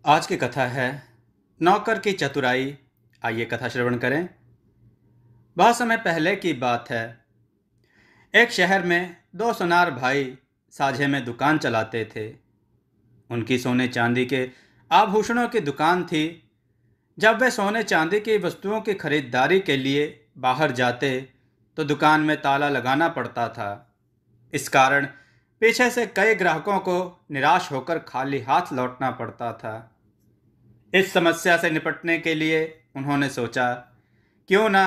आज की कथा है नौकर की चतुराई। आइए कथा श्रवण करें। बहुत समय पहले की बात है। एक शहर में दो सुनार भाई साझे में दुकान चलाते थे। उनकी सोने चांदी के आभूषणों की दुकान थी। जब वे सोने चांदी की वस्तुओं की खरीदारी के लिए बाहर जाते तो दुकान में ताला लगाना पड़ता था। इस कारण पीछे से कई ग्राहकों को निराश होकर खाली हाथ लौटना पड़ता था। इस समस्या से निपटने के लिए उन्होंने सोचा, क्यों ना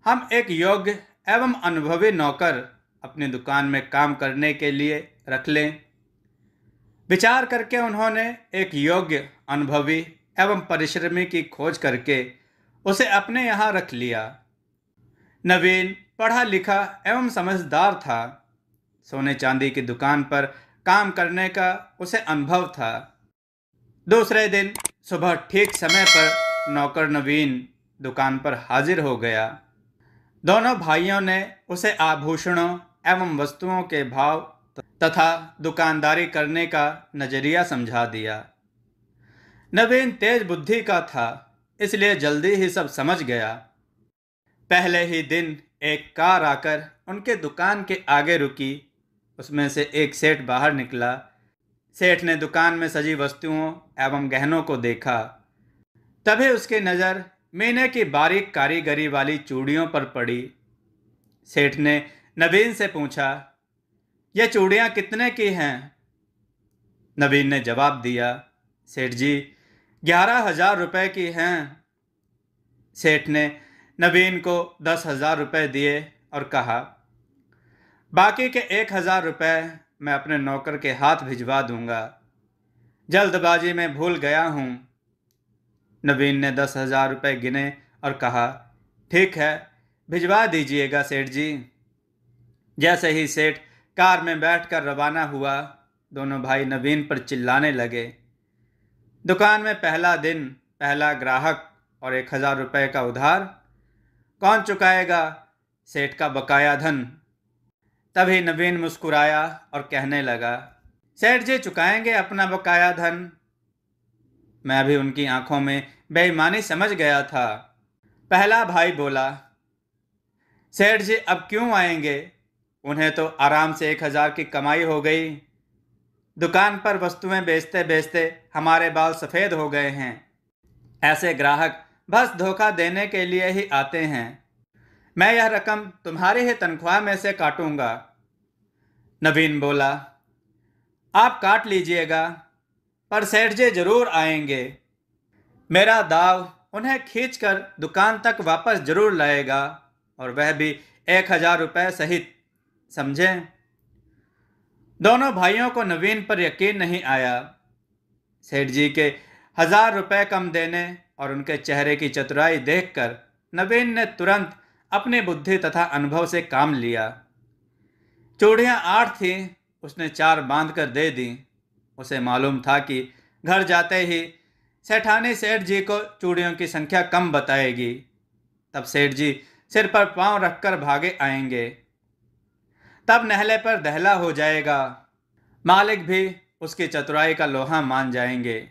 हम एक योग्य एवं अनुभवी नौकर अपनी दुकान में काम करने के लिए रख लें। विचार करके उन्होंने एक योग्य, अनुभवी एवं परिश्रमी की खोज करके उसे अपने यहाँ रख लिया। नवीन पढ़ा लिखा एवं समझदार था। सोने चांदी की दुकान पर काम करने का उसे अनुभव था। दूसरे दिन सुबह ठीक समय पर नौकर नवीन दुकान पर हाजिर हो गया। दोनों भाइयों ने उसे आभूषणों एवं वस्तुओं के भाव तथा दुकानदारी करने का नजरिया समझा दिया। नवीन तेज बुद्धि का था, इसलिए जल्दी ही सब समझ गया। पहले ही दिन एक कार आकर उनके दुकान के आगे रुकी। उसमें से एक सेठ बाहर निकला। सेठ ने दुकान में सजी वस्तुओं एवं गहनों को देखा। तभी उसकी नज़र मीने की बारीक कारीगरी वाली चूड़ियों पर पड़ी। सेठ ने नवीन से पूछा, ये चूड़ियाँ कितने की हैं? नवीन ने जवाब दिया, सेठ जी 11,000 रुपये की हैं। सेठ ने नवीन को 10,000 रुपये दिए और कहा, बाकी के 1,000 रुपये मैं अपने नौकर के हाथ भिजवा दूंगा। जल्दबाजी में भूल गया हूँ। नवीन ने 10,000 रुपये गिने और कहा, ठीक है, भिजवा दीजिएगा सेठ जी। जैसे ही सेठ कार में बैठकर रवाना हुआ, दोनों भाई नवीन पर चिल्लाने लगे। दुकान में पहला दिन, पहला ग्राहक और 1,000 रुपये का उधार, कौन चुकाएगा सेठ का बकाया धन? तभी नवीन मुस्कुराया और कहने लगा, सेठ जी चुकाएंगे अपना बकाया धन। मैं भी उनकी आंखों में बेईमानी समझ गया था। पहला भाई बोला, सेठ जी अब क्यों आएंगे? उन्हें तो आराम से 1,000 की कमाई हो गई। दुकान पर वस्तुएं बेचते बेचते हमारे बाल सफ़ेद हो गए हैं। ऐसे ग्राहक बस धोखा देने के लिए ही आते हैं। मैं यह रकम तुम्हारी ही तनख्वाह में से काटूंगा। नवीन बोला, आप काट लीजिएगा, पर सेठ जी जरूर आएंगे। मेरा दाव उन्हें खींचकर दुकान तक वापस जरूर लाएगा, और वह भी 1,000 रुपये सहित, समझें? दोनों भाइयों को नवीन पर यकीन नहीं आया। सेठ जी के 1,000 रुपये कम देने और उनके चेहरे की चतुराई देखकर नवीन ने तुरंत अपनी बुद्धि तथा अनुभव से काम लिया। चूड़ियाँ 8 थीं, उसने 4 बांध कर दे दी। उसे मालूम था कि घर जाते ही सेठानी सेठ जी को चूड़ियों की संख्या कम बताएगी। तब सेठ जी सिर पर पांव रखकर भागे आएंगे। तब नहले पर दहला हो जाएगा। मालिक भी उसकी चतुराई का लोहा मान जाएंगे।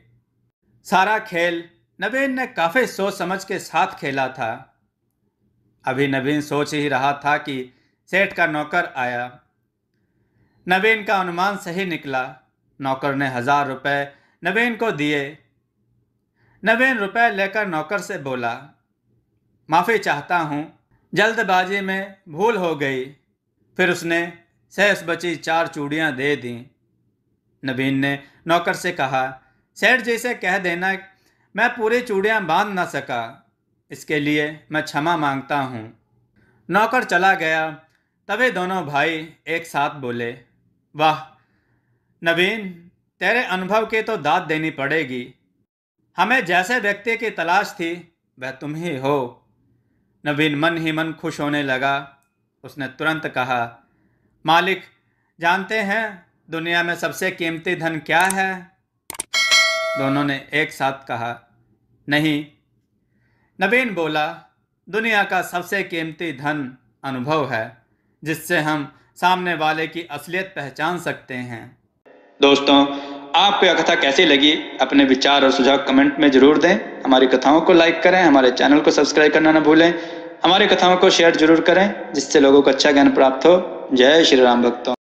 सारा खेल नवीन ने काफी सोच समझ के साथ खेला था। अभी नवीन सोच ही रहा था कि सेठ का नौकर आया। नवीन का अनुमान सही निकला। नौकर ने 1,000 रुपये नवीन को दिए। नवीन रुपए लेकर नौकर से बोला, माफ़ी चाहता हूँ, जल्दबाजी में भूल हो गई। फिर उसने शेष बची 4 चूड़ियाँ दे दी। नवीन ने नौकर से कहा, सेठ जी से कह देना मैं पूरी चूड़ियाँ बांध ना सका, इसके लिए मैं क्षमा मांगता हूँ। नौकर चला गया। तभी दोनों भाई एक साथ बोले, वाह नवीन, तेरे अनुभव की तो दाद देनी पड़ेगी। हमें जैसे व्यक्ति की तलाश थी वह तुम ही हो। नवीन मन ही मन खुश होने लगा। उसने तुरंत कहा, मालिक जानते हैं दुनिया में सबसे कीमती धन क्या है? दोनों ने एक साथ कहा, नहीं। नवीन बोला, दुनिया का सबसे कीमती धन अनुभव है, जिससे हम सामने वाले की असलियत पहचान सकते हैं। दोस्तों, आपको यह कथा कैसी लगी, अपने विचार और सुझाव कमेंट में जरूर दें। हमारी कथाओं को लाइक करें, हमारे चैनल को सब्सक्राइब करना न भूलें। हमारी कथाओं को शेयर जरूर करें जिससे लोगों को अच्छा ज्ञान प्राप्त हो। जय श्री राम भक्तों।